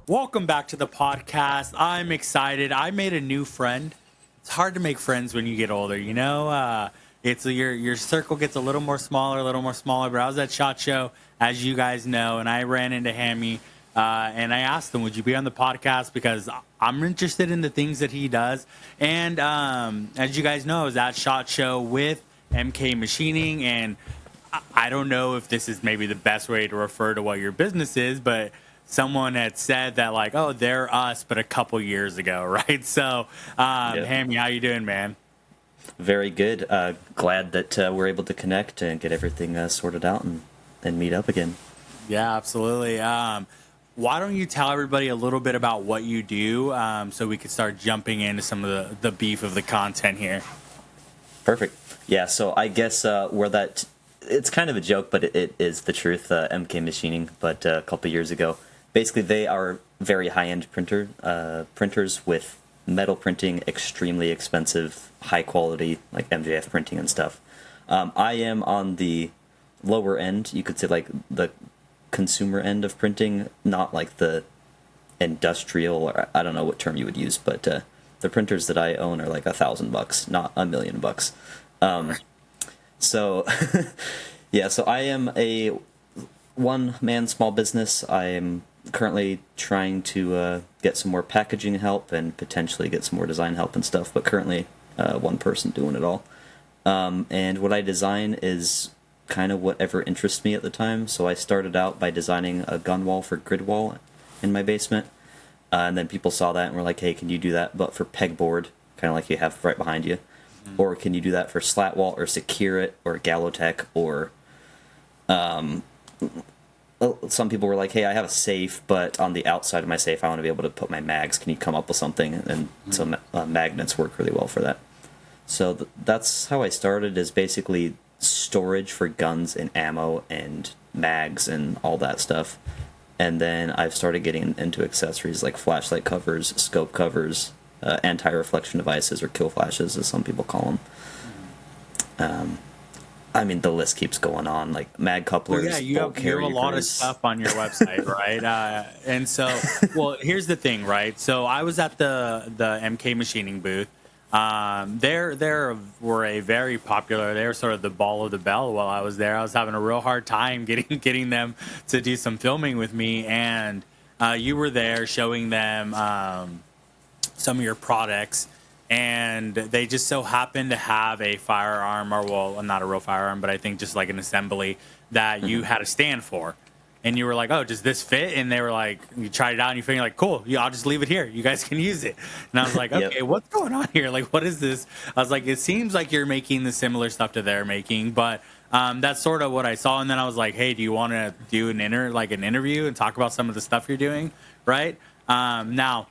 Welcome back to the podcast. I'm excited. I made a new friend. It's hard to make friends when you get older, you know? It's your circle gets a little more smaller, But I was at SHOT Show, as you guys know, and I ran into Hammy, and I asked him, would you be on the podcast? Because I'm interested in the things that he does. And as you guys know, I was at SHOT Show with MK Machining, and I don't know if this is maybe the best way to refer to what your business is, but someone had said that, like, oh, they're us, but a couple years ago, right? So, Hammy, how you doing, man? Very good. Glad that we're able to connect and get everything sorted out and meet up again. Yeah, absolutely. Why don't you tell everybody a little bit about what you do, so we could start jumping into some of the beef of the content here? Perfect. Yeah, so I guess it's kind of a joke, but it is the truth. MK Machining, but a couple years ago. Basically, they are very high-end printers with metal printing, extremely expensive, high-quality, like MJF printing and stuff. I am on the lower end, you could say, like the consumer end of printing, not like the industrial, or I don't know what term you would use, but the printers that I own are like $1,000, not $1 million. So, yeah, so I am a one-man small business. I am currently trying to get some more packaging help and potentially get some more design help and stuff, but currently one person doing it all. And what I design is kind of whatever interests me at the time. So I started out by designing a gun wall for grid wall in my basement. And then people saw that and were like, hey, can you do that, but for pegboard, kind of like you have right behind you? Or can you do that for slat wall or secure it or Gallotech or some people were like, hey, I have a safe, but on the outside of my safe I want to be able to put my mags. Can you come up with something? And so magnets work really well for that. So that's how I started, is basically storage for guns and ammo and mags and all that stuff. And then I've started getting into accessories like flashlight covers, scope covers, anti-reflection devices, or kill flashes, as some people call them. I mean, the list keeps going on, like mag couplers. Well, yeah, you have a lot of stuff on your website, right? And so, well, here's the thing, right? So I was at the MK Machining booth. They were a very popular. They were sort of the ball of the bell while I was there. I was having a real hard time getting them to do some filming with me, and you were there showing them some of your products, and they just so happened to have a firearm, or, well, not a real firearm, but I think just like an assembly that you had a stand for. And you were like, oh, does this fit? And they were like, you tried it out and you figured like, cool, yeah, I'll just leave it here. You guys can use it. And I was like, okay, what's going on here? Like, what is this? I was like, it seems like you're making the similar stuff to they're making, but that's sort of what I saw. And then I was like, hey, do you want to do an interview and talk about some of the stuff you're doing? Right. Now,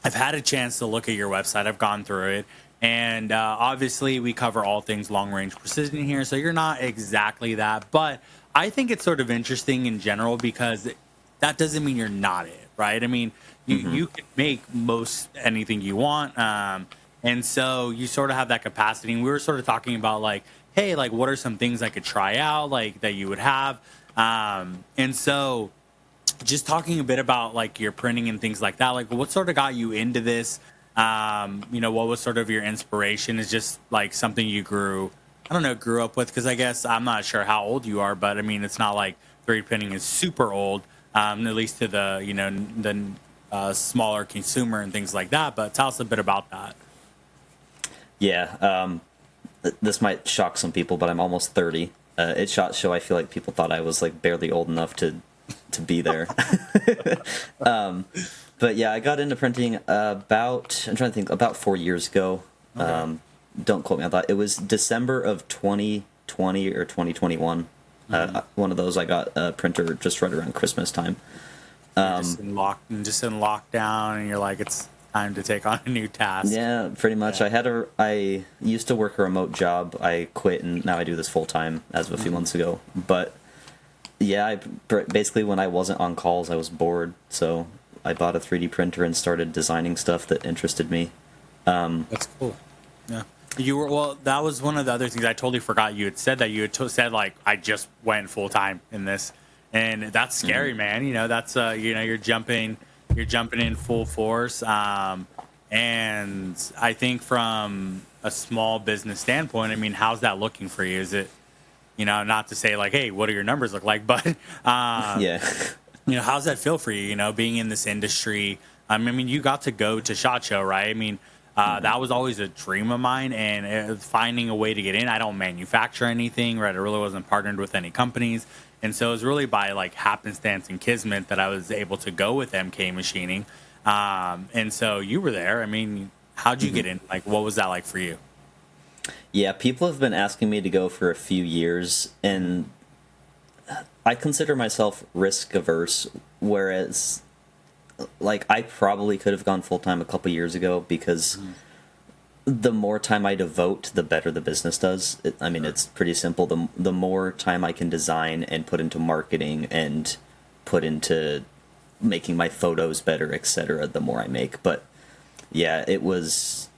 I've had a chance to look at your website. I've gone through it. And obviously, we cover all things long-range precision here, so you're not exactly that. But I think it's sort of interesting in general, because that doesn't mean you're not it, right? I mean, you can make most anything you want. And so you sort of have that capacity. And we were sort of talking about, like, hey, like, what are some things I could try out, like, that you would have? And so just talking a bit about, like, your printing and things like that, like, what sort of got you into this? What was sort of your inspiration? Is just like something you grew up with? Because I guess I'm not sure how old you are, but I mean, it's not like 3D printing is super old, at least to the smaller consumer and things like that. But tell us a bit about that. Yeah, this might shock some people, but I'm almost 30. At SHOT Show, I feel like people thought I was like barely old enough to be there. But yeah, I got into printing about 4 years ago. Okay. Don't quote me on that. It was December of 2020 or 2021. One of those. I got a printer just right around Christmas time. Just in lockdown, and you're like, it's time to take on a new task. Yeah, pretty much. Yeah. I used to work a remote job. I quit, and now I do this full time as of a few months ago. But yeah, basically when I wasn't on calls, I was bored, so I bought a 3D printer and started designing stuff that interested me. That's cool. Yeah. That was one of the other things I totally forgot. You had said that you had said, like, I just went full time in this, and that's scary, man. That's you're jumping you're jumping in full force. And I think from a small business standpoint, I mean, how's that looking for you? Is it, not to say like, hey, what do your numbers look like? But, Yeah. how's that feel for you, being in this industry? I mean, you got to go to SHOT Show, right? I mean, that was always a dream of mine, and finding a way to get in. I don't manufacture anything, right? I really wasn't partnered with any companies. And so it was really by like happenstance and kismet that I was able to go with MK Machining. And so you were there. I mean, how'd you get in? Like, what was that like for you? Yeah, people have been asking me to go for a few years, and I consider myself risk averse, whereas like I probably could have gone full time a couple years ago because the more time I devote, the better the business does. I mean, it's pretty simple. The more time I can design and put into marketing and put into making my photos better, etc., the more I make. But yeah, it was.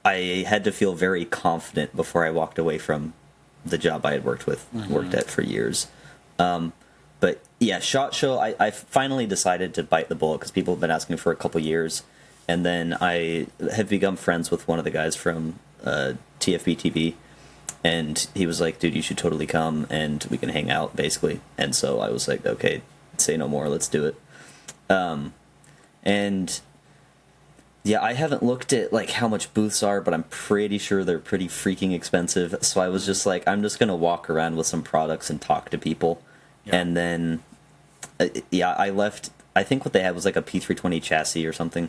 I had to feel very confident before I walked away from the job I had worked at for years. But yeah, SHOT Show, I finally decided to bite the bullet because people have been asking for a couple years. And then I have become friends with one of the guys from TFB TV. And he was like, dude, you should totally come and we can hang out, basically. And so I was like, okay, say no more, let's do it. And yeah, I haven't looked at like how much booths are, but I'm pretty sure they're pretty freaking expensive. So I was just like, I'm just gonna walk around with some products and talk to people. Yeah. And then, I left. I think what they had was like a P320 chassis or something.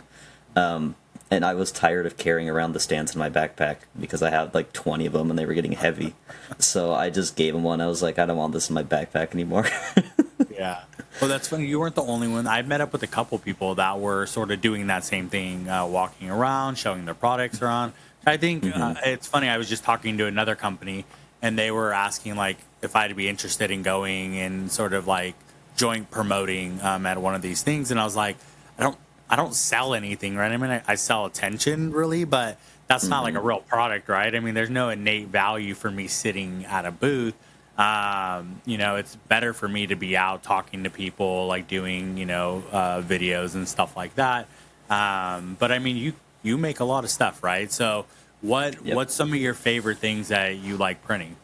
And I was tired of carrying around the stands in my backpack because I had like 20 of them and they were getting heavy. So I just gave them one. I was like, I don't want this in my backpack anymore. Yeah. Well, that's funny. You weren't the only one. I met up with a couple people that were sort of doing that same thing, walking around, showing their products around. I think it's funny. I was just talking to another company, and they were asking like if I'd be interested in going and sort of like joint promoting at one of these things. And I was like, I don't sell anything, right? I mean, I sell attention, really, but that's not like a real product, right? I mean, there's no innate value for me sitting at a booth. It's better for me to be out talking to people, like doing, videos and stuff like that. But I mean, you make a lot of stuff, right? So what's some of your favorite things that you like printing?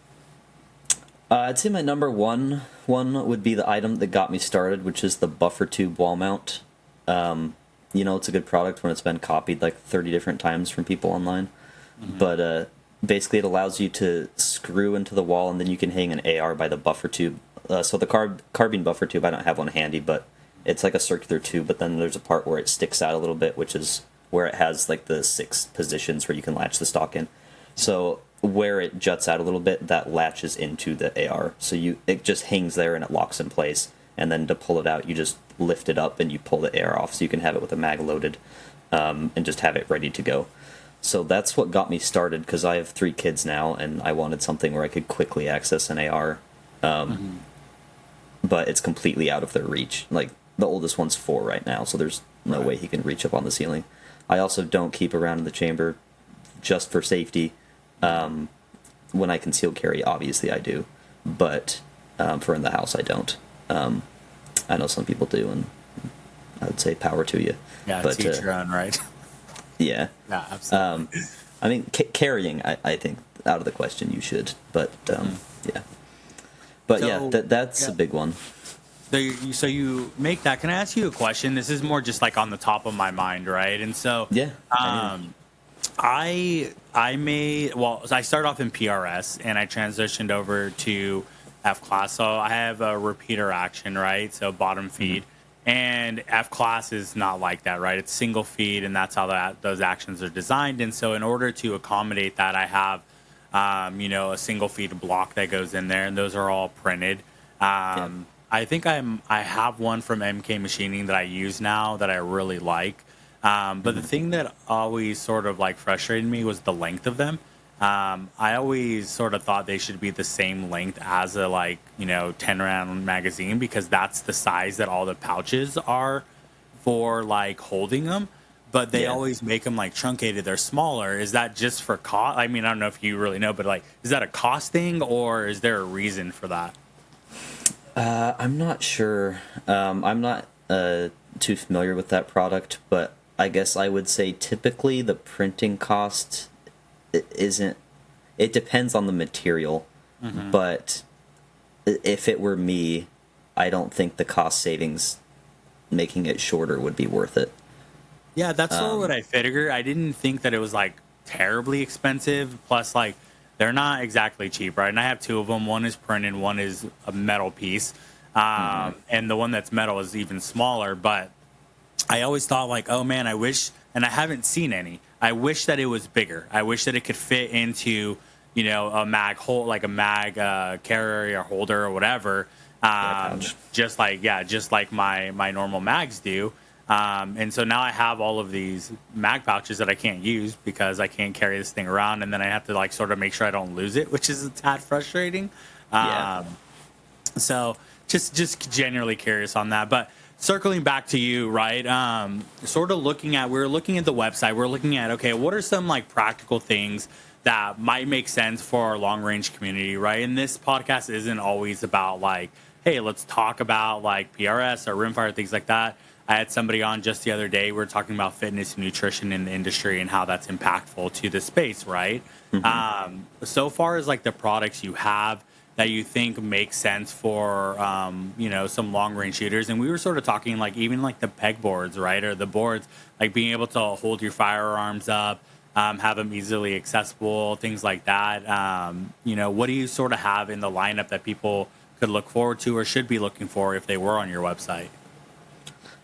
I'd say my number one would be the item that got me started, which is the buffer tube wall mount. It's a good product when it's been copied like 30 different times from people online. But basically it allows you to screw into the wall and then you can hang an AR by the buffer tube. So the carbine buffer tube, I don't have one handy, but it's like a circular tube, but then there's a part where it sticks out a little bit, which is where it has like the 6 positions where you can latch the stock in. So where it juts out a little bit, that latches into the AR. So it just hangs there and it locks in place. And then to pull it out, you just lift it up and you pull the AR off so you can have it with a mag loaded and just have it ready to go. So that's what got me started because I have 3 kids now and I wanted something where I could quickly access an AR. But it's completely out of their reach. Like the oldest one's 4 right now, so there's no way he can reach up on the ceiling. I also don't keep around in the chamber just for safety. When I conceal carry, obviously I do, but for in the house I don't. I know some people do, and I would say power to you. Yeah, but, teach your own, right? Yeah. Yeah, absolutely. I mean, carrying, I think, out of the question, you should. But, yeah. But, so, that's a big one. So you make that. Can I ask you a question? This is more just, like, on the top of my mind, right? And so... Yeah. I started off in PRS, and I transitioned over to F-Class. So I have a repeater action, right? So bottom feed. And F-Class is not like that, right? It's single feed, and that's how those actions are designed. And so in order to accommodate that, I have, a single feed block that goes in there, and those are all printed. I think I have one from MK Machining that I use now that I really like. But the thing that always sort of like frustrated me was the length of them. I always sort of thought they should be the same length as a 10-round magazine because that's the size that all the pouches are for like holding them. But they always make them like truncated. They're smaller. Is that just for cost? I mean, I don't know if you really know, but like, is that a cost thing or is there a reason for that? I'm not sure. I'm not too familiar with that product, but I guess I would say typically the printing cost isn't. It depends on the material, but if it were me, I don't think the cost savings making it shorter would be worth it. Yeah, that's sort of what I figured. I didn't think that it was like terribly expensive. Plus, like they're not exactly cheap, right? And I have two of them. One is printed, one is a metal piece, and the one that's metal is even smaller. But I always thought like, oh man, I wish, and I haven't seen any. I wish that it was bigger. I wish that it could fit into, you know, a mag hole, like a mag carrier holder or whatever. Just like my normal mags do. And so now I have all of these mag pouches that I can't use because I can't carry this thing around, and then I have to like sort of make sure I don't lose it, which is a tad frustrating. So just genuinely curious on that. But circling back to you, right? Sort of we're looking at the website. We're looking at, okay, what are some like practical things that might make sense for our long range community, right? And this podcast isn't always about like, hey, let's talk about like PRS or rimfire, things like that. I had somebody on just the other day. We were talking about fitness and nutrition in the industry and how that's impactful to the space, right? So far as like the products you have that you think make sense for, you know, some long range shooters. And we were sort of talking like even like the pegboards, right? Or the boards, like being able to hold your firearms up, have them easily accessible, things like that. You know, what do you sort of have in the lineup that people could look forward to or should be looking for if they were on your website?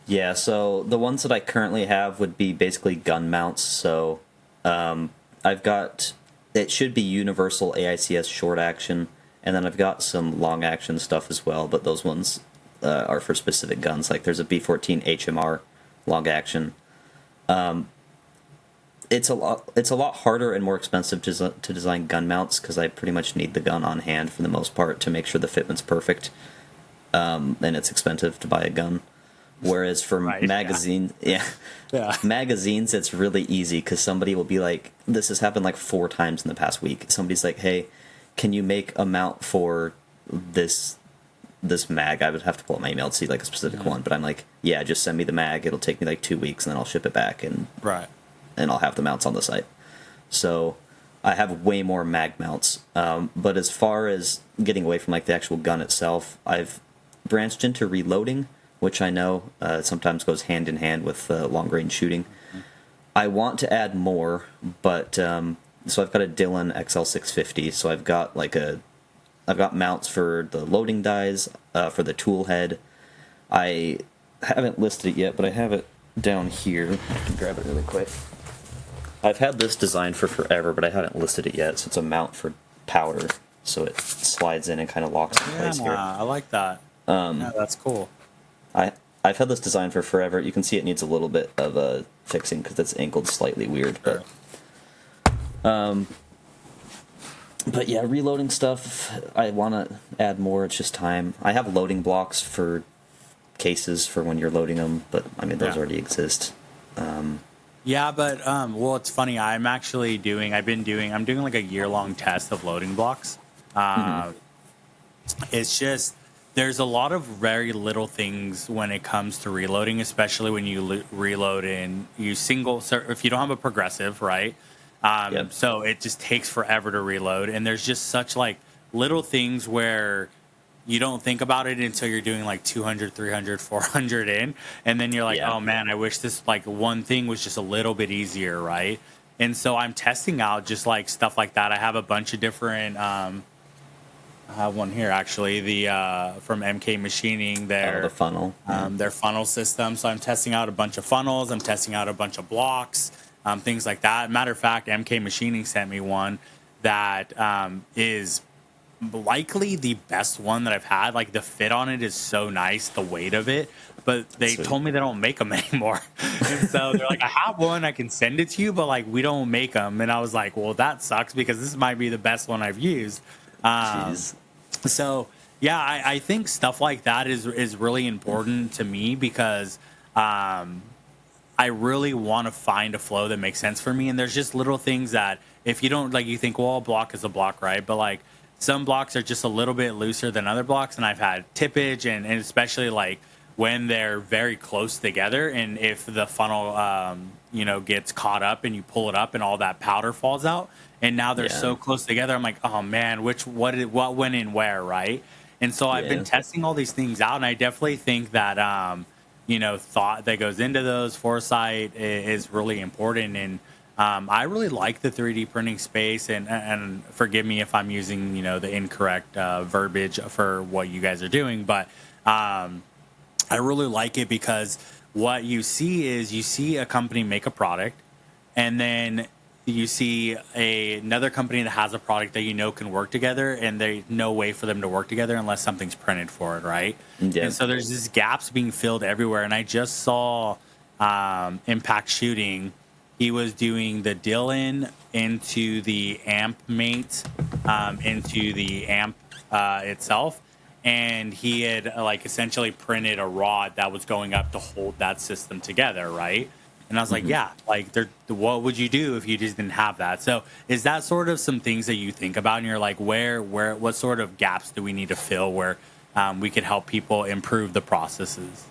Yeah, so the ones that I currently have would be basically gun mounts. So I've got, it should be universal AICS short action, and then I've got some long action stuff as well, but those ones are for specific guns. Like there's a B14 HMR long action. It's a lot harder and more expensive to design gun mounts because I pretty much need the gun on hand for the most part to make sure the fitment's perfect, and it's expensive to buy a gun. Whereas for magazines, magazines, it's really easy because somebody will be like, this has happened like 4 times in the past week. Somebody's like, hey, can you make a mount for this mag? I would have to pull up my email to see like a specific one, but I'm like, yeah, just send me the mag. It'll take me like 2 weeks, and then I'll ship it back, and I'll have the mounts on the site. So I have way more mag mounts. But as far as getting away from like the actual gun itself, I've branched into reloading, which I know sometimes goes hand in hand with long range shooting. I want to add more, but so I've got a Dillon XL650. So I've got mounts for the loading dies, for the tool head. I haven't listed it yet, but I have it down here. I can grab it really quick. I've had this design for forever, but I haven't listed it yet. So it's a mount for powder, so it slides in and kind of locks in place here. I like that. Yeah, that's cool. I've had this design for forever. You can see it needs a little bit of fixing because it's angled slightly weird. But yeah, reloading stuff, I want to add more. It's just time. I have loading blocks for cases for when you're loading them, but I mean, those already exist. Well, it's funny. I'm doing like a year-long test of loading blocks. It's just, there's a lot of very little things when it comes to reloading, especially when you reload if you don't have a progressive, right? So it just takes forever to reload. And there's just such like little things where you don't think about it until you're doing like 200, 300, 400 in. And then you're like, oh man, I wish this like one thing was just a little bit easier, right? And so I'm testing out just like stuff like that. I have a bunch of different, I have one here actually, from MK Machining, the funnel, their funnel system. So I'm testing out a bunch of funnels. I'm testing out a bunch of blocks, things like that. Matter of fact, MK Machining sent me one that is likely the best one that I've had. Like the fit on it is so nice, the weight of it, but they told me they don't make them anymore. And so they're like, I have one, I can send it to you, but like we don't make them. And I was like, well, that sucks because this might be the best one I've used. So yeah, I think stuff like that is really important to me because I really want to find a flow that makes sense for me. And there's just little things that if you don't like, you think, well, a block is a block, right? But like some blocks are just a little bit looser than other blocks. And I've had tippage and especially like when they're very close together, and if the funnel gets caught up and you pull it up and all that powder falls out, and now they're so close together, I'm like, oh man, what went in where, right? And so I've been testing all these things out, and I definitely think that thought that goes into those, foresight is really important. And I really like the 3D printing space, and forgive me if I'm using the incorrect verbiage for what you guys are doing, but I really like it because what you see is you see a company make a product, and then you see another company that has a product that can work together, and there's no way for them to work together unless something's printed for it, right? Yeah. And so there's these gaps being filled everywhere. And I just saw Impact Shooting. He was doing the Dylan into the amp mate, into the amp itself. And he had essentially printed a rod that was going up to hold that system together, right? And I was like, yeah, what would you do if you just didn't have that? So is that sort of some things that you think about, and you're like, what sort of gaps do we need to fill where we could help people improve the processes?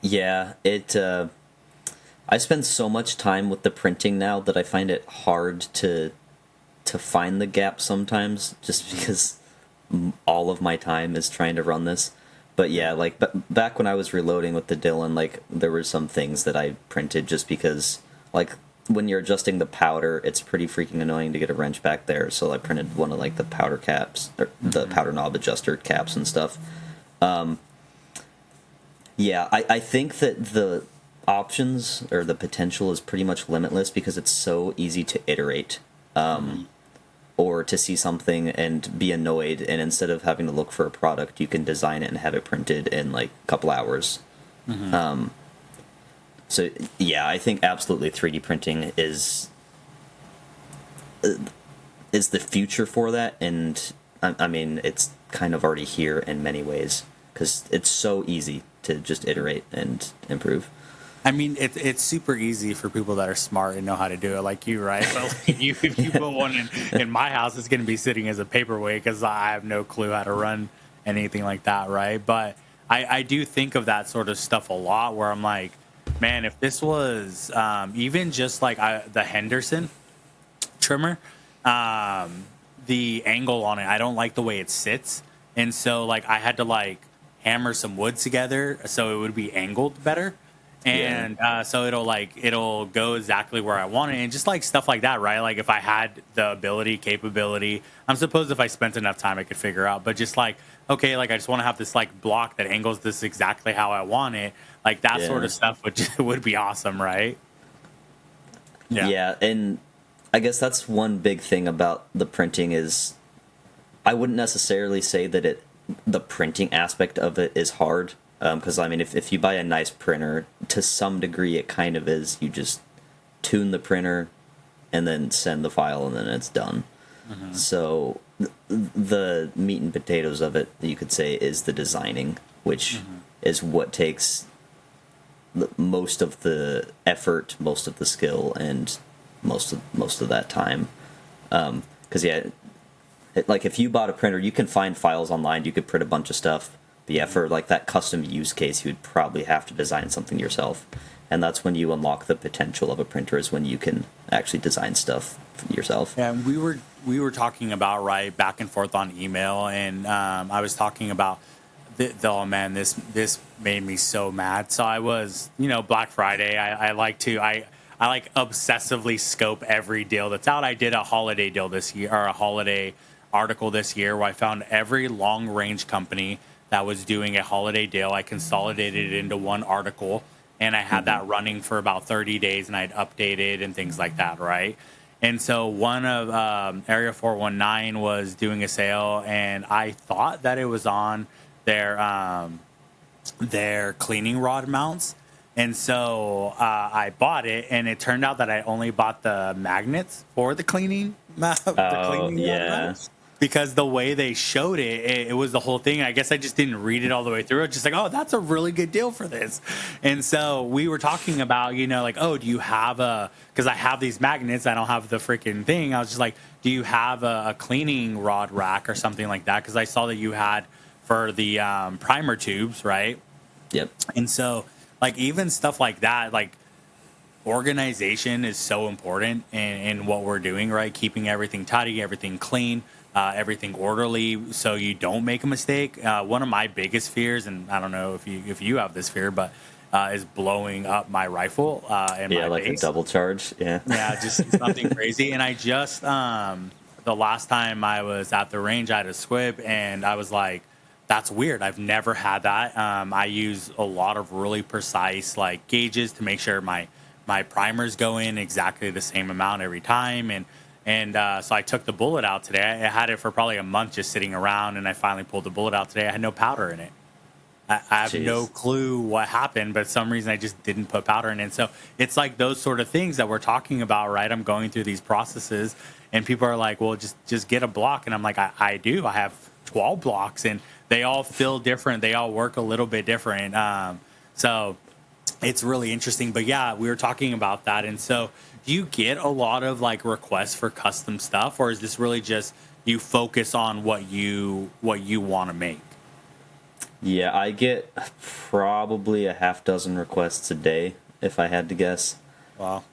Yeah, I spend so much time with the printing now that I find it hard to find the gaps sometimes, just because all of my time is trying to run this. But yeah, back when I was reloading with the Dylan, there were some things that I printed just because, when you're adjusting the powder, it's pretty freaking annoying to get a wrench back there. So I printed one of the powder caps, or the powder knob adjuster caps and stuff. Yeah, I think that the options or the potential is pretty much limitless because it's so easy to iterate. Or to see something and be annoyed, and instead of having to look for a product, you can design it and have it printed in a couple hours. So yeah, I think absolutely 3D printing is the future for that, and I mean it's kind of already here in many ways because it's so easy to just iterate and improve. I mean, it's super easy for people that are smart and know how to do it, like you, right? But if you put one in my house, it's going to be sitting as a paperweight because I have no clue how to run anything like that, right? But I do think of that sort of stuff a lot, where I'm like, man, if this was even just the Henderson trimmer, the angle on it, I don't like the way it sits, and so I had to hammer some wood together so it would be angled better. And so it'll go exactly where I want it, and just stuff like that, right? If I had the capability, I'm supposed if I spent enough time, I could figure out. But just okay, I just want to have this block that angles this exactly how I want it. That sort of stuff would be awesome, right? Yeah, and I guess that's one big thing about the printing is I wouldn't necessarily say that the printing aspect of it is hard. Because, I mean, if you buy a nice printer, to some degree it kind of is. You just tune the printer and then send the file and then it's done. So the meat and potatoes of it, you could say, is the designing, which is what takes most of the effort, most of the skill, and most of that time. Because, if you bought a printer, you can find files online, you could print a bunch of stuff. But yeah, for that custom use case, you'd probably have to design something yourself, and that's when you unlock the potential of a printer. Is when you can actually design stuff yourself. Yeah, and we were talking about back and forth on email, and I was talking about oh man, this made me so mad. So I was Black Friday. I like obsessively scope every deal that's out. I did a holiday deal this year, or a holiday article this year, where I found every long range company that was doing a holiday deal. I consolidated it into one article, and I had that running for about 30 days, and I'd update it and things like that, right? And so one of Area 419 was doing a sale, and I thought that it was on their cleaning rod mounts. And so I bought it, and it turned out that I only bought the magnets for the cleaning rod mounts. Because the way they showed it was the whole thing. I guess I just didn't read it all the way through. It's just oh, that's a really good deal for this. And so we were talking about, oh, do you have because I have these magnets, I don't have the freaking thing. I was just like, do you have a cleaning rod rack or something like that? Because I saw that you had for the primer tubes, right? Yep. And so, like, even stuff like that, like, organization is so important in what we're doing, right? Keeping everything tidy, everything clean, everything orderly, so you don't make a mistake. One of my biggest fears, and I don't know if you have this fear, but is blowing up my rifle in Yeah, my like a base. double charge. Yeah. Yeah, just something crazy. And I just the last time I was at the range, I had a squib, and I was like, "That's weird. I've never had that." I use a lot of really precise like gauges to make sure my primers go in exactly the same amount every time, and so I took the bullet out today. I had it for probably a month just sitting around, and I finally pulled the bullet out today. I had no powder in it. I have no Jeez. clue what happened, but some reason I just didn't put powder in it. So it's like those sort of things that we're talking about, right? I'm going through these processes, and people are like, "Well, just get a block," and I'm like, "I do. I have 12 blocks, and they all feel different. They all work a little bit different." So it's really interesting. But yeah, we were talking about that, and so do you get a lot of like requests for custom stuff, or is this really just you focus on what you want to make? Yeah, I get probably a half dozen requests a day, if I had to guess. Wow.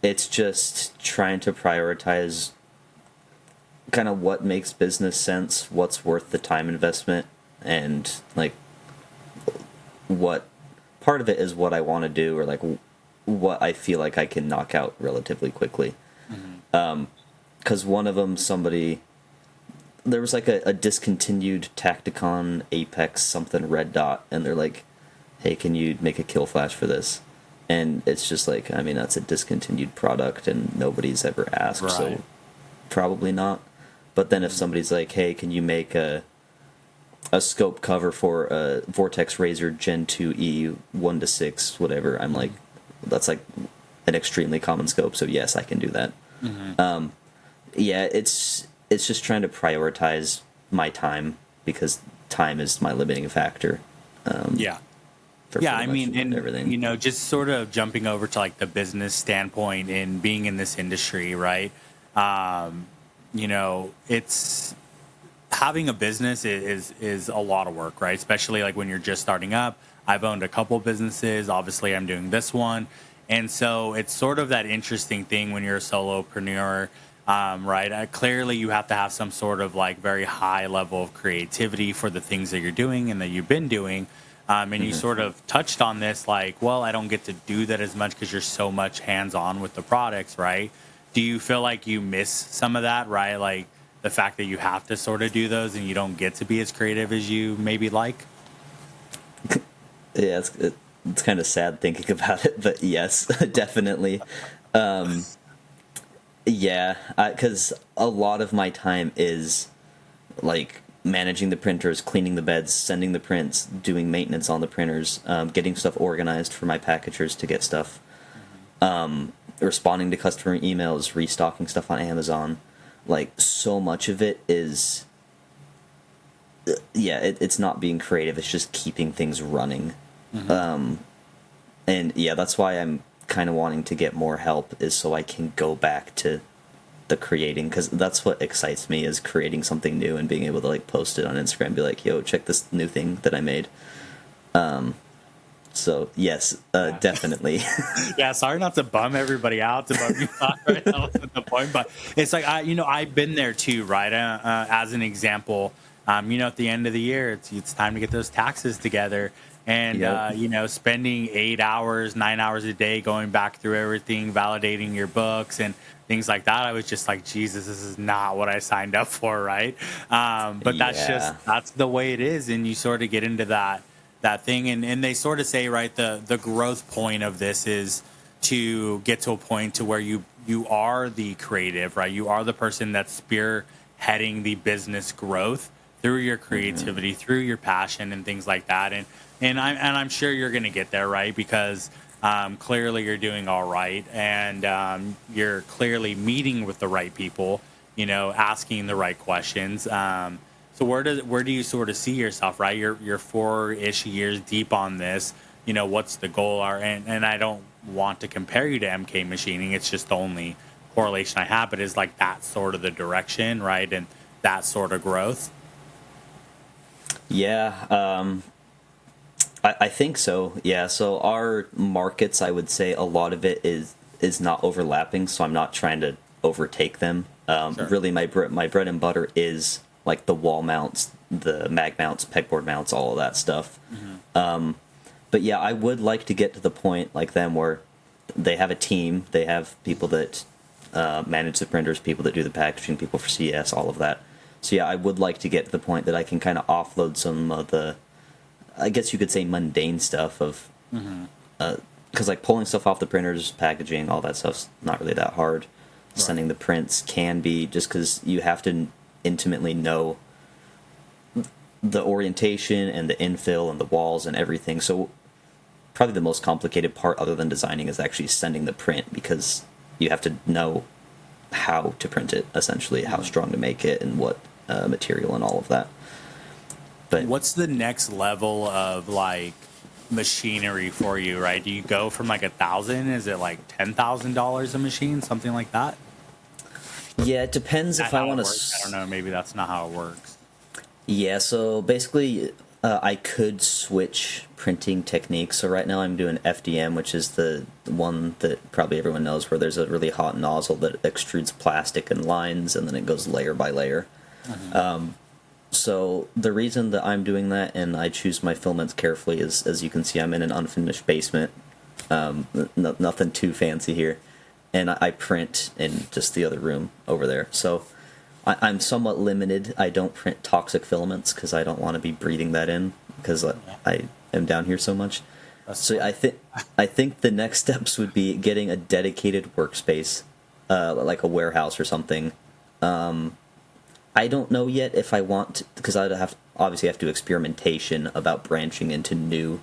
It's just trying to prioritize kind of what makes business sense, what's worth the time investment, and like what part of it is what I want to do, or like what I feel like I can knock out relatively quickly. Because one of them, somebody, there was like a discontinued Tacticon Apex something red dot, and they're like, "Hey, can you make a kill flash for this?" And it's just like, I mean, that's a discontinued product, and nobody's ever asked, Right. so probably not. But then if somebody's like, "Hey, can you make a scope cover for a Vortex Razor Gen 2E 1 to 6, whatever," I'm like, that's like an extremely common scope, so yes, I can do that. Yeah, it's just trying to prioritize my time, because time is my limiting factor. Yeah. For Yeah, pretty I mean, much and everything. just sort of jumping over to like the business standpoint and being in this industry, right? It's having a business is a lot of work, right? Especially like when you're just starting up. I've owned a couple businesses. Obviously, I'm doing this one, and so it's sort of that interesting thing when you're a solopreneur, right? Clearly, you have to have some sort of like very high level of creativity for the things that you're doing and that you've been doing. And you sort of touched on this, like, well, I don't get to do that as much because you're so much hands on with the products, right? Do you feel like you miss some of that, right? Like the fact that you have to sort of do those and you don't get to be as creative as you maybe like? Yeah, it's kind of sad thinking about it, but yes, definitely. Yeah, because a lot of my time is like managing the printers, cleaning the beds, sending the prints, doing maintenance on the printers, getting stuff organized for my packagers to get stuff, responding to customer emails, restocking stuff on Amazon. Like, so much of it is, yeah, it's not being creative, it's just keeping things running. And yeah, that's why I'm kind of wanting to get more help, is so I can go back to the creating, because that's what excites me, is creating something new and being able to like post it on Instagram and be like, "Yo, check this new thing that I made." So yes, definitely. Yeah, sorry not to bum everybody out, to bum you out, right? That wasn't the point, but it's like I've been there too, right? As an example, at the end of the year, it's time to get those taxes together, and Yep. spending 8 hours, 9 hours a day going back through everything, validating your books and things like that. I was just like, Jesus, this is not what I signed up for, right? But Yeah. that's the way it is, and you sort of get into that thing, and they sort of say, right, the growth point of this is to get to a point to where you are the creative, right? You are the person that's spearheading the business growth through your creativity, through your passion and things like that. And I'm sure you're going to get there, right? Because clearly you're doing all right, and you're clearly meeting with the right people, asking the right questions. So where do you sort of see yourself, right? You're 4-ish years deep on this. What's the goal are, and I don't want to compare you to MK Machining. It's just the only correlation I have, but is like that sort of the direction, right? And that sort of growth. Yeah. I think so. Yeah. So our markets, I would say a lot of it is not overlapping. So I'm not trying to overtake them. Sure. Really, my bread and butter is like the wall mounts, the mag mounts, pegboard mounts, all of that stuff. But yeah, I would like to get to the point like them where they have a team. They have people that manage the printers, people that do the packaging, people for CS, all of that. So yeah, I would like to get to the point that I can kind of offload some of the, I guess you could say, mundane stuff of, because like pulling stuff off the printers, packaging, all that stuff's not really that hard. Right. Sending the prints can be, just because you have to intimately know the orientation and the infill and the walls and everything. So probably the most complicated part, other than designing, is actually sending the print, because you have to know how to print it, essentially, how strong to make it, and what material and all of that. But what's the next level of like machinery for you, right? Do you go from like 1,000? Is it like $10,000 a machine, something like that? Yeah, it depends if I want to. I don't know. Maybe that's not how it works. Yeah, so basically, I could switch printing techniques. So right now I'm doing FDM, which is the one that probably everyone knows, where there's a really hot nozzle that extrudes plastic in lines, and then it goes layer by layer. So the reason that I'm doing that, and I choose my filaments carefully, is, as you can see, I'm in an unfinished basement. Nothing too fancy here. And I print in just the other room over there. So I'm somewhat limited. I don't print toxic filaments because I don't want to be breathing that in, because I am down here so much. So I think the next steps would be getting a dedicated workspace, like a warehouse or something. I don't know yet if I want, because I'd obviously have to do experimentation about branching into new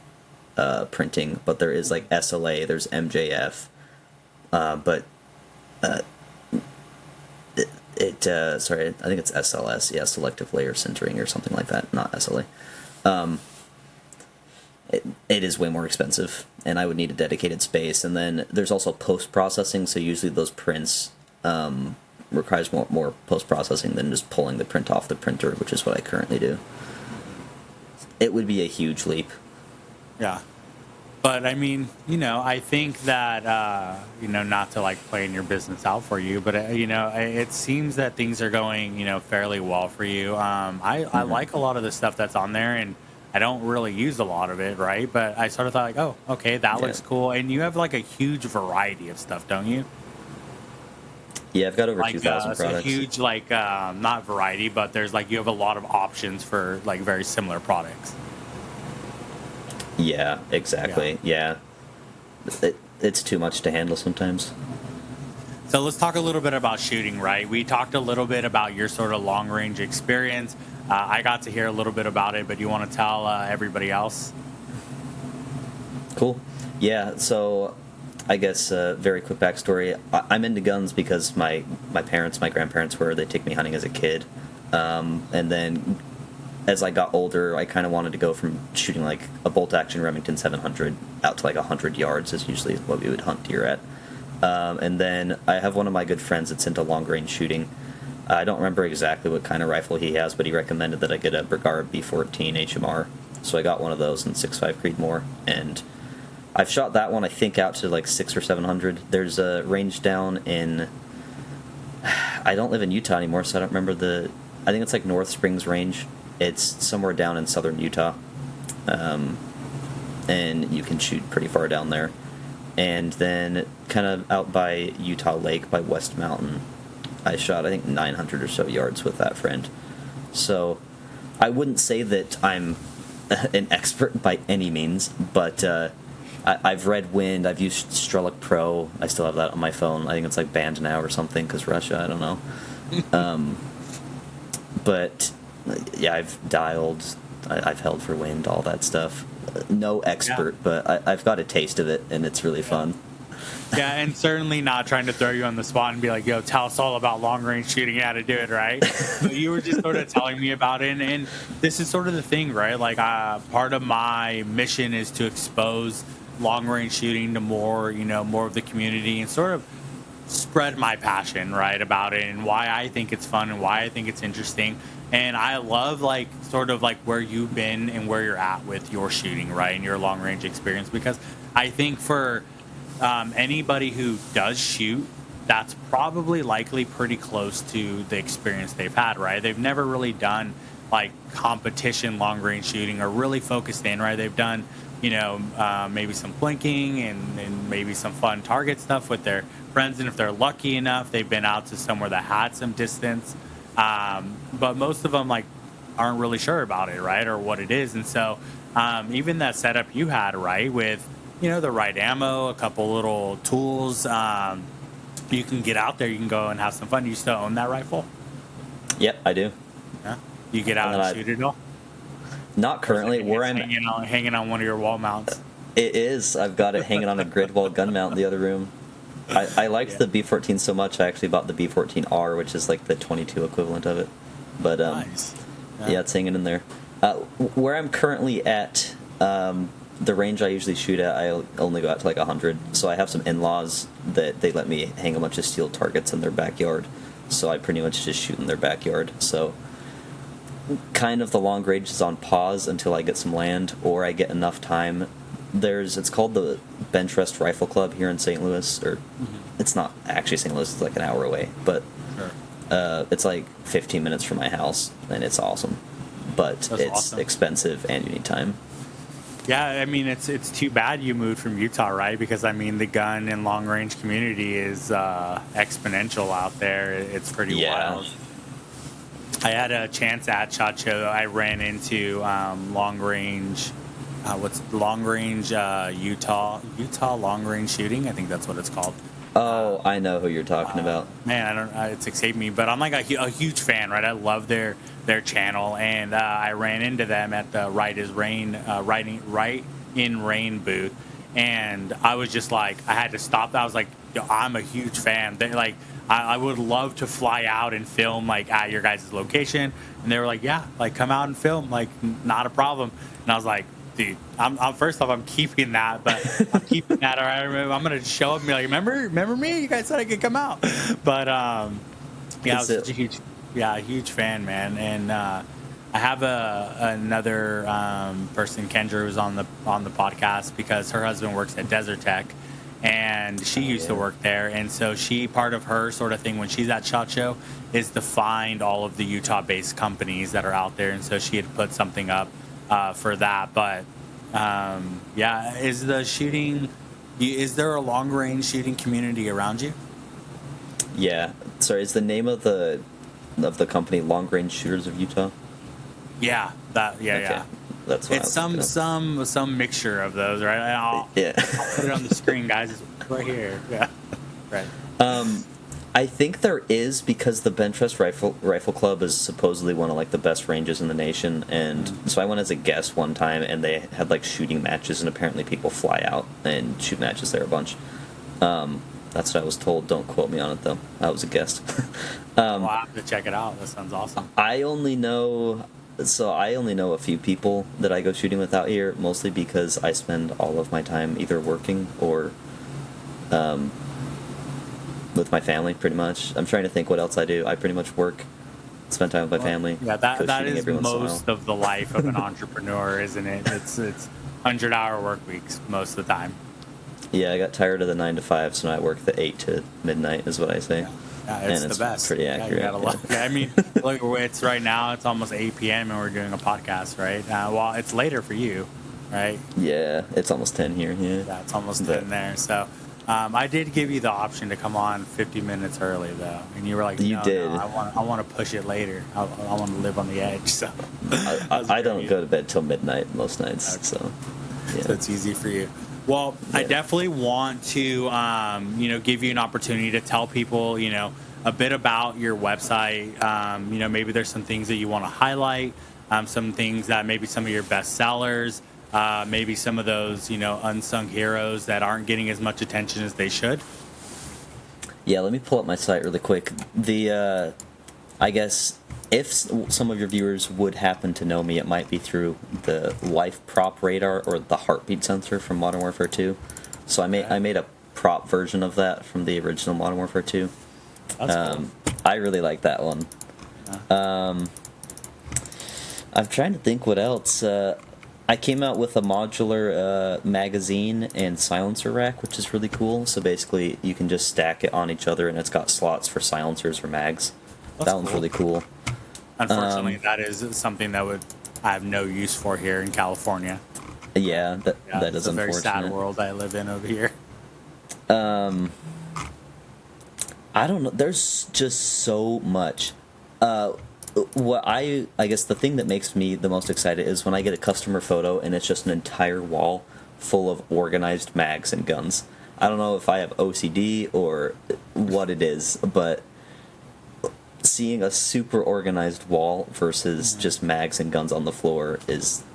printing. But there is like SLA, there's MJF, but sorry, I think it's SLS, yeah, selective layer sintering or something like that, not SLA. It is way more expensive, and I would need a dedicated space. And then there's also post-processing, so usually those prints requires more post-processing than just pulling the print off the printer, which is what I currently do. It would be a huge leap. Yeah. But I mean, I think that, not to like plan your business out for you, but, it seems that things are going, fairly well for you. I like a lot of the stuff that's on there, and I don't really use a lot of it, right? But I sort of thought like, oh, okay, that looks cool. And you have like a huge variety of stuff, don't you? Yeah, I've got over 2,000 so products. Huge, like, not variety, but there's like, you have a lot of options for like very similar products. Yeah, exactly. Yeah. It's too much to handle sometimes. So let's talk a little bit about shooting, right? We talked a little bit about your sort of long-range experience. I got to hear a little bit about it, but you want to tell everybody else? Cool. Yeah, so I guess very quick backstory. I'm into guns because my grandparents were. They take me hunting as a kid. And then as I got older, I kind of wanted to go from shooting like a bolt-action Remington 700 out to like 100 yards is usually what we would hunt deer at. And then I have one of my good friends that's into long-range shooting. I don't remember exactly what kind of rifle he has, but he recommended that I get a Brigard B14 HMR. So I got one of those in 6.5 Creedmoor, and I've shot that one, I think, out to like 600 or 700. There's a range down in... I don't live in Utah anymore, so I don't remember I think it's like North Springs Range. It's somewhere down in southern Utah. And you can shoot pretty far down there. And then kind of out by Utah Lake, by West Mountain, I shot, I think, 900 or so yards with that friend. So I wouldn't say that I'm an expert by any means, but I've read Wind, I've used Strelok Pro, I still have that on my phone. I think it's like banned now or something because Russia, I don't know. But yeah, I've dialed, I've held for wind, all that stuff. No expert, but I've got a taste of it, and it's really fun. Yeah, and certainly not trying to throw you on the spot and be like, yo, tell us all about long-range shooting and how to do it, right? But you were just sort of telling me about it, and this is sort of the thing, right? Like, part of my mission is to expose long-range shooting to more, more of the community and sort of spread my passion, right, about it and why I think it's fun and why I think it's interesting. And I love like sort of like where you've been and where you're at with your shooting, right, and your long range experience, because I think for anybody who does shoot, that's probably likely pretty close to the experience they've had, right? They've never really done like competition long range shooting or really focused in, right? They've done, maybe some blinking and maybe some fun target stuff with their friends. And if they're lucky enough, they've been out to somewhere that had some distance. But most of them like aren't really sure about it, right? Or what it is. And so even that setup you had, right, with, the right ammo, a couple little tools, you can get out there, you can go and have some fun. You still own that rifle? Yep, I do. Yeah. You get out and shoot it all? Not currently. Where I'm hanging on one of your wall mounts. It is. I've got it hanging on a grid wall gun mount in the other room. I liked the B14 so much, I actually bought the B14R, which is like the 22 equivalent of it. But nice. Yeah, it's hanging in there. Where I'm currently at, the range I usually shoot at, I only go out to like 100. So I have some in-laws that they let me hang a bunch of steel targets in their backyard. So I pretty much just shoot in their backyard. So kind of the long range is on pause until I get some land or I get enough time. It's called the Bench Rest Rifle Club here in St. Louis, or it's not actually St. Louis, it's like an hour away, but it's like 15 minutes from my house, and it's awesome. But it's awesome. Expensive, and you need time. Yeah, I mean, it's too bad you moved from Utah, right? Because, I mean, the gun and long-range community is exponential out there. It's pretty wild. I had a chance at SHOT Show. I ran into long-range, Utah long-range shooting. I think that's what it's called. Oh, I know who you're talking about. Man, I don't. It's escaped me, but I'm like a huge fan, right? I love their channel, and I ran into them at the Right in Rain booth, and I was just like, I had to stop. I was like, yo, I'm a huge fan. They like, I would love to fly out and film like at your guys' location, and they were like, yeah, like come out and film, like not a problem. And I was like, dude, I'm first off, I'm keeping that, but I'm keeping that. Or I'm gonna show up and be like, remember me? You guys said I could come out. But yeah, I was such a huge fan, man. And I have another person, Kendra, who's on the podcast because her husband works at Desert Tech, and she used to work there. And so part of her sort of thing when she's at SHOT Show is to find all of the Utah-based companies that are out there. And so she had put something up for that. But yeah, is there a long range shooting community around you? Yeah. Sorry, is the name of the company Long Range Shooters of Utah? Yeah, yeah. That's what it's some mixture of those, right? I'll put it on the screen, guys. It's right here. Yeah. Right. I think there is, because the Bench Rest Rifle Club is supposedly one of like the best ranges in the nation, and so I went as a guest one time, and they had like shooting matches, and apparently people fly out and shoot matches there a bunch. That's what I was told. Don't quote me on it though. I was a guest. Well, I have to check it out. That sounds awesome. I only know a few people that I go shooting with out here, mostly because I spend all of my time either working or with my family, pretty much. I'm trying to think what else I do. I pretty much work, spend time with my family. Yeah, that is most of the life of an entrepreneur, isn't it? It's 100-hour work weeks most of the time. Yeah, I got tired of the 9 to 5, so now I work the 8 to midnight, is what I say. Yeah, it's the best. Pretty accurate. I mean, look, it's right now. It's almost 8 p.m. and we're doing a podcast, right? Well, it's later for you, right? Yeah, it's almost 10 here. Yeah, it's almost 10 there. So, I did give you the option to come on 50 minutes early, though, and you were like, "You did. No, I want to push it later. I want to live on the edge." So, I don't go to bed till midnight most nights. Okay. So it's easy for you. Well, yeah. I definitely want to, give you an opportunity to tell people, a bit about your website. Maybe there's some things that you want to highlight, some things that maybe some of your best sellers, maybe some of those, unsung heroes that aren't getting as much attention as they should. Yeah, let me pull up my site really quick. I guess if some of your viewers would happen to know me, it might be through the Life Prop Radar or the heartbeat sensor from Modern Warfare 2. So I made a prop version of that from the original Modern Warfare 2. That's cool. I really like that one. I'm trying to think what else. I came out with a modular magazine and silencer rack, which is really cool. So basically, you can just stack it on each other, and it's got slots for silencers or mags. That's that one's cool. really cool. Unfortunately, that is something that I have no use for here in California. Yeah, that It's is a very unfortunate. sad world I live in over here. I don't know. There's just so much. What I guess the thing that makes me the most excited is when I get a customer photo and it's just an entire wall full of organized mags and guns. I don't know if I have OCD or what it is, but seeing a super organized wall versus just mags and guns on the floor is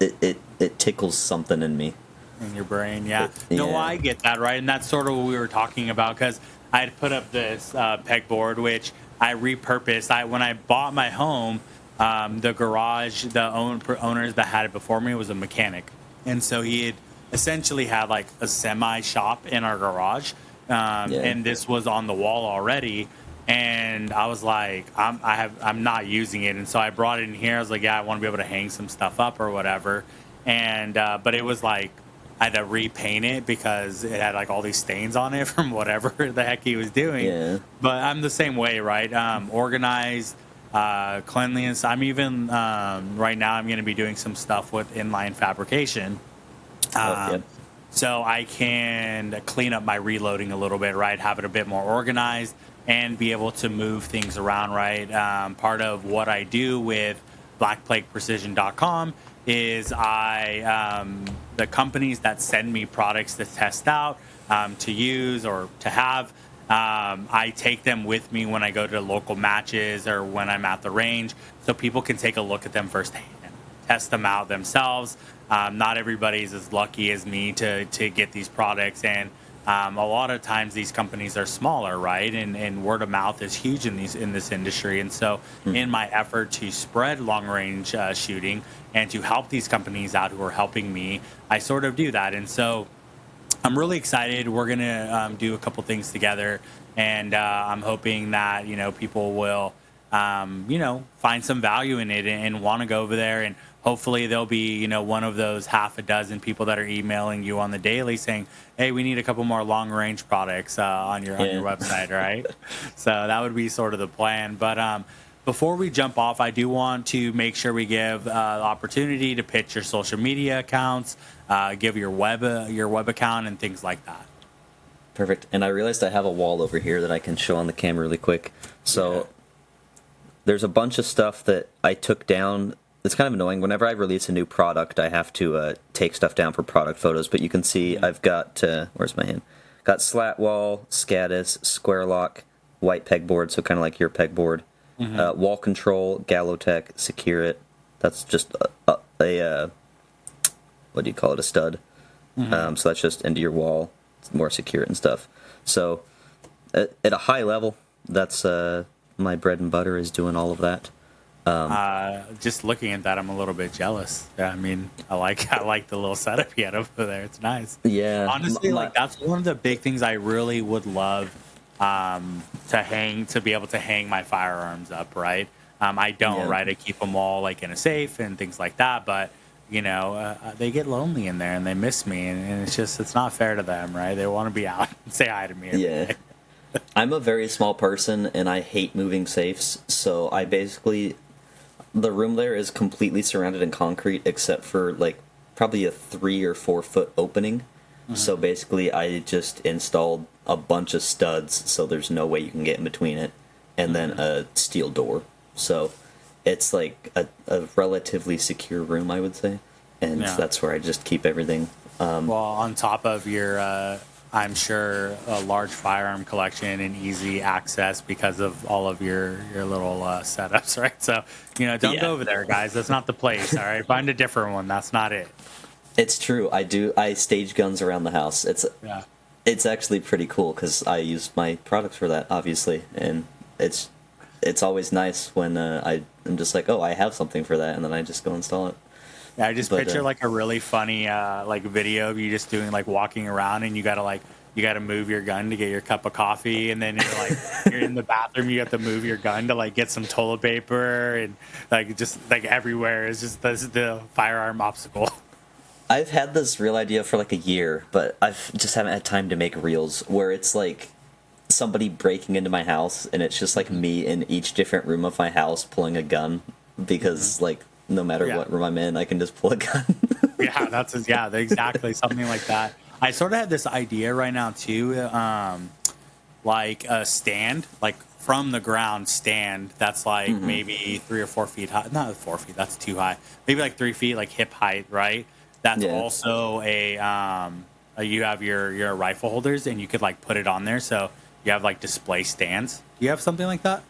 it tickles something in me. In your brain, yeah. No, I get that, right? And that's sort of what we were talking about, because I had put up this pegboard, which I repurposed. When I bought my home, the garage, the owners that had it before me was a mechanic. And so he had essentially had like a semi shop in our garage. And this was on the wall already. And I was like, I'm not using it. And so I brought it in here. I was like, yeah, I want to be able to hang some stuff up or whatever. And, but it was like, I had to repaint it because it had like all these stains on it from whatever the heck he was doing. Yeah. But I'm the same way, right? Organized, cleanliness. I'm even right now I'm going to be doing some stuff with inline fabrication. So I can clean up my reloading a little bit, right? Have it a bit more organized and be able to move things around, right? Part of what I do with blackplagueprecision.com is the companies that send me products to test out, to use or to have, I take them with me when I go to local matches or when I'm at the range, so people can take a look at them firsthand, test them out themselves. Not everybody's as lucky as me to get these products, and a lot of times these companies are smaller, right? And word of mouth is huge in this industry. And so in my effort to spread long range shooting and to help these companies out who are helping me, I sort of do that. And so I'm really excited. We're going to do a couple things together, and I'm hoping that, people will, find some value in it and want to go over there. And hopefully there'll be, one of those half a dozen people that are emailing you on the daily saying, hey, we need a couple more long range products on your website, right? So that would be sort of the plan. But before we jump off, I do want to make sure we give the opportunity to pitch your social media accounts, give your web account and things like that. Perfect. And I realized I have a wall over here that I can show on the camera really quick. So there's a bunch of stuff that I took down. It's kind of annoying. Whenever I release a new product, I have to take stuff down for product photos. But you can see I've got, where's my hand? Got slat wall, SCADIS, square lock, white pegboard, so kind of like your pegboard. Wall control, Gallotech, Secure It. That's just a what do you call it? A stud. So that's just into your wall. It's more secure and stuff. So at a high level, that's my bread and butter is doing all of that. Just looking at that, I'm a little bit jealous. Yeah, I mean, I like the little setup you had over there. It's nice. Yeah. Honestly, that's one of the big things I really would love to be able to hang my firearms up, right? I don't, right? I keep them all like in a safe and things like that, but they get lonely in there and they miss me, and it's not fair to them, right? They want to be out and say hi to me every day. I'm a very small person and I hate moving safes, so I basically, the room there is completely surrounded in concrete except for like probably a 3 or 4 foot opening. So basically I just installed a bunch of studs so there's no way you can get in between it, and then a steel door. So it's like a relatively secure room, I would say, and that's where I just keep everything. Well, on top of your, I'm sure, a large firearm collection and easy access because of all of your little setups, right? So, don't go over there, guys. That's not the place, all right? Find a different one. That's not it. It's true. I stage guns around the house. It's actually pretty cool because I use my products for that, obviously, and it's always nice when I'm just like, oh, I have something for that, and then I just go install it. Yeah, I just But picture like a really funny like video of you just doing like walking around and you gotta move your gun to get your cup of coffee, and then you're in the bathroom, you have to move your gun to like get some toilet paper, and like just like everywhere is just the firearm obstacle. I've had this real idea for like a year, but I've just haven't had time to make reels where it's like somebody breaking into my house and it's just like me in each different room of my house pulling a gun because like no matter what room I'm in, I can just pull a gun. Yeah, exactly something like that. I sort of had this idea right now too, like a stand, like from the ground stand that's like maybe 3 or 4 feet high. Not 4 feet, that's too high. Maybe like 3 feet, like hip height, right? That's also you have your rifle holders, and you could like put it on there, so you have like display stands. Do you have something like that?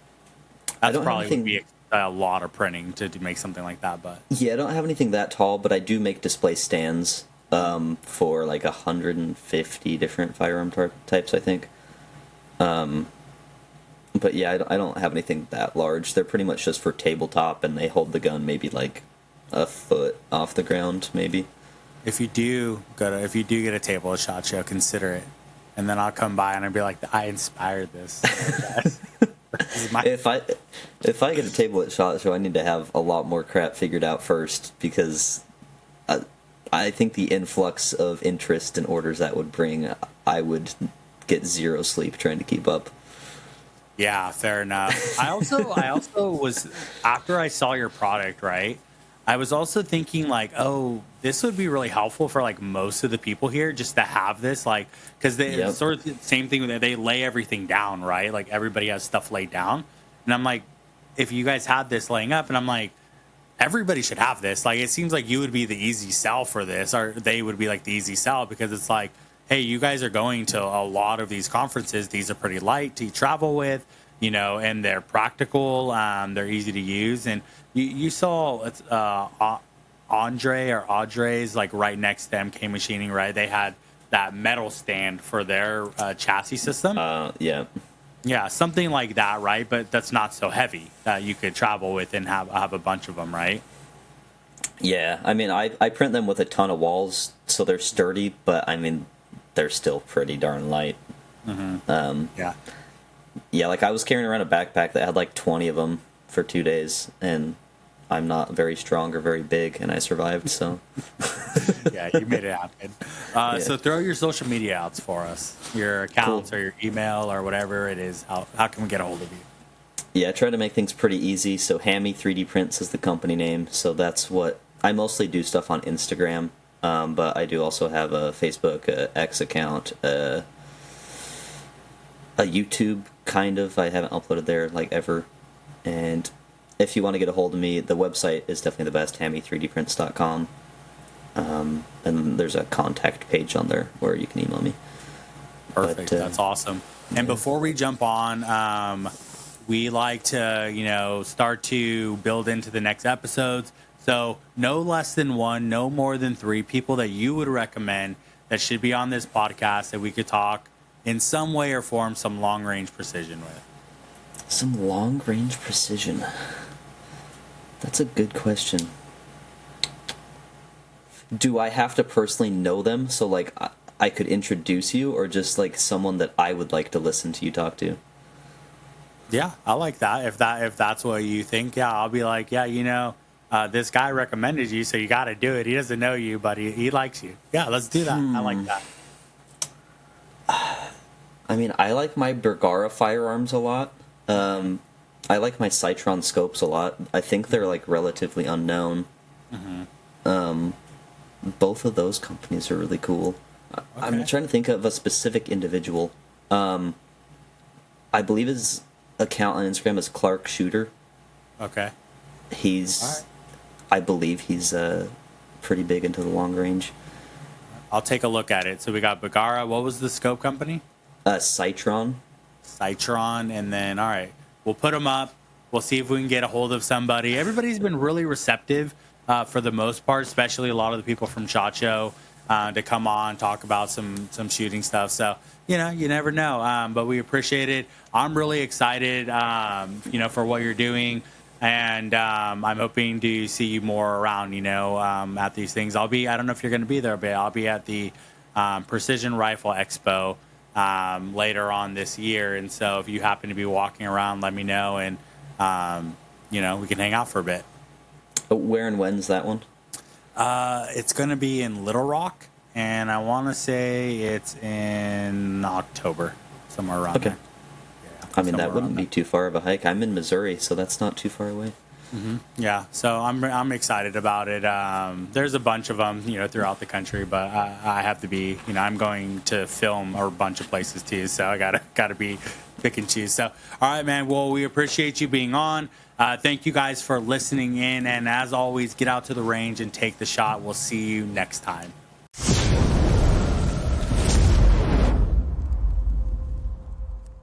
That's probably would be a lot of printing to make something like that, but yeah, I don't have anything that tall, but I do make display stands for like 150 different firearm types, I think. But yeah, I don't have anything that large. They're pretty much just for tabletop, and they hold the gun maybe like a foot off the ground, maybe. if you do get a table at SHOT Show, consider it, and then I'll come by and I'll be like, I inspired this. If I get a table at SHOT Show, I need to have a lot more crap figured out first, because I think the influx of interest and orders that would bring, I would get zero sleep trying to keep up. Yeah, fair enough. I also was, after I saw your product, right, I was also thinking like, oh, this would be really helpful for like most of the people here just to have this, like, because they sort of the same thing with they lay everything down, right? Like everybody has stuff laid down, and I'm like, if you guys had this laying up, and I'm like, everybody should have this. Like, it seems like you would be the easy sell for this, or they would be like the easy sell, because it's like, hey, you guys are going to a lot of these conferences. These are pretty light to travel with, you know, and they're practical. They're easy to use. And you saw Audrey's like right next to MK Machining, right? They had that metal stand for their chassis system. Yeah. Yeah, something like that, right? But that's not so heavy that you could travel with and have a bunch of them, right? Yeah, I mean, I print them with a ton of walls, so they're sturdy, but I mean, they're still pretty darn light. Yeah, like I was carrying around a backpack that had like 20 of them for 2 days, and I'm not very strong or very big, and I survived, so. Yeah, you made it happen. So throw your social media outs for us, your accounts or your email or whatever it is. How can we get a hold of you? Yeah, I try to make things pretty easy. So Hammy 3D Prints is the company name, so that's what I mostly do stuff on Instagram. But I do also have a Facebook, X account, a YouTube, kind of. I haven't uploaded there, like, ever. And if you want to get a hold of me, the website is definitely the best, hammy3dprints.com. And there's a contact page on there where you can email me. Perfect. That's awesome. And before we jump on, we like to, start to build into the next episodes. So no less than one, no more than 3 people that you would recommend that should be on this podcast that we could talk in some way or form some long-range precision with. Some long-range precision. That's a good question. Do I have to personally know them so, like, I could introduce you, or just, like, someone that I would like to listen to you talk to? Yeah, I like that. If that's what you think, yeah, I'll be like, yeah, this guy recommended you, so you got to do it. He doesn't know you, but he likes you. Yeah, let's do that. I like that. I mean, I like my Bergara firearms a lot. I like my Citron scopes a lot. I think they're, like, relatively unknown. Both of those companies are really cool. Okay. I'm trying to think of a specific individual. I believe his account on Instagram is Clark Shooter. Okay. I believe he's pretty big into the long range. I'll take a look at it. So we got Bergara. What was the scope company? Citron. Citron, and then, all right, we'll put them up. We'll see if we can get a hold of somebody. Everybody's been really receptive for the most part, especially a lot of the people from SHOT Show to come on, talk about some shooting stuff. So, you never know. But we appreciate it. I'm really excited, for what you're doing. and I'm hoping to see you more around, at these things. I don't know if you're going to be there, but I'll be at the Precision Rifle Expo later on this year. And so if you happen to be walking around, let me know, and, we can hang out for a bit. Where and when's that one? It's going to be in Little Rock, and I want to say it's in October, somewhere around there. Yeah, I mean, that wouldn't be too far of a hike. I'm in Missouri, so that's not too far away. Mm-hmm. Yeah, so I'm excited about it. There's a bunch of them, throughout the country, but I have to be, I'm going to film a bunch of places too, so I gotta be pick and choose. So, all right, man. Well, we appreciate you being on. Thank you guys for listening in, and as always, get out to the range and take the shot. We'll see you next time.